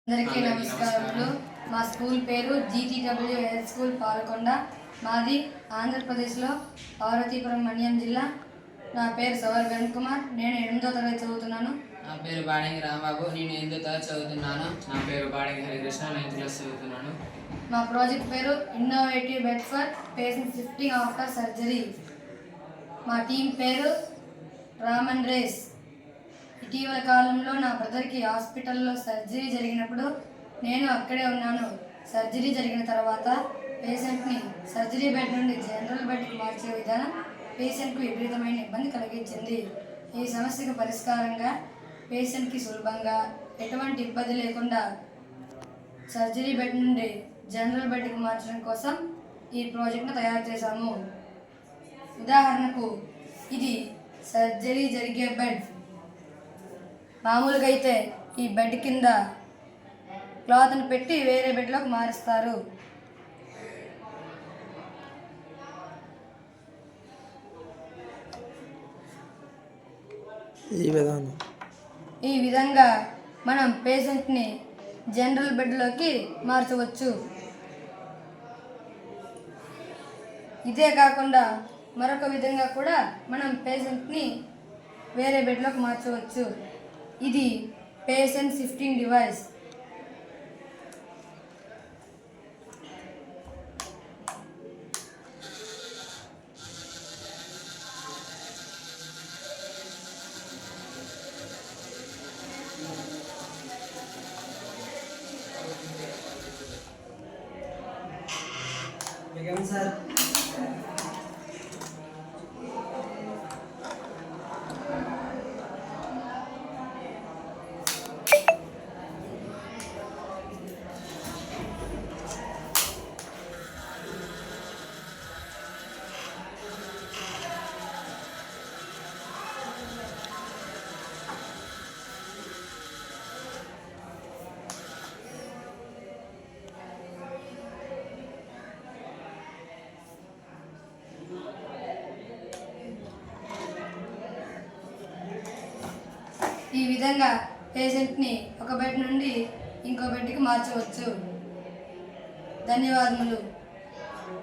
అందరికీ నమస్కారములు. మా స్కూల్ పేరు GTW హెల్త్ స్కూల్ పాలకొండ. మాది ఆంధ్రప్రదేశ్లో పార్వతీపురం మన్యం జిల్లా. నా పేరు సవర్ వెంకట్ కుమార్. నేను 8వ తరగతి చదువుతున్నాను. నా పేరు బాడంగి రాంబాబు. నేను 8వ తరగతి చదువుతున్నాను. నా పేరు బాడంగి హరికృష్ణ. 9th క్లాస్ చదువుతున్నాను. మా ప్రాజెక్ట్ పేరు innovative bed for patient shifting after surgery. మా టీం పేరు రామన్ రేస్. ఇటీవల కాలంలో నా బ్రదర్కి హాస్పిటల్లో సర్జరీ జరిగినప్పుడు నేను అక్కడే ఉన్నాను. సర్జరీ జరిగిన తర్వాత పేషెంట్ని సర్జరీ బెడ్ నుండి జనరల్ బెడ్కి మార్చే విధానం పేషెంట్కు విపరీతమైన ఇబ్బంది కలిగించింది. ఈ సమస్యకు పరిష్కారంగా పేషెంట్కి సులభంగా ఎటువంటి ఇబ్బంది లేకుండా సర్జరీ బెడ్ నుండి జనరల్ బెడ్కి మార్చడం కోసం ఈ ప్రాజెక్ట్ను తయారు చేశాము. ఉదాహరణకు ఇది సర్జరీ జరిగే బెడ్. మామూలుగా అయితే ఈ బెడ్ కింద క్లాత్ని పెట్టి వేరే బెడ్లోకి మారుస్తారు. ఈ విధంగా మనం పేషెంట్ని జనరల్ బెడ్లోకి మార్చవచ్చు. ఇదే కాకుండా మరొక విధంగా కూడా మనం పేషెంట్ని వేరే బెడ్లోకి మార్చవచ్చు. ఇది పేషెంట్ షిఫ్టింగ్ డివైస్. సార్ ఈ విధంగా పేషెంట్ని ఒక బెడ్ నుండి ఇంకో బెడ్కి మార్చవచ్చు. ధన్యవాదములు.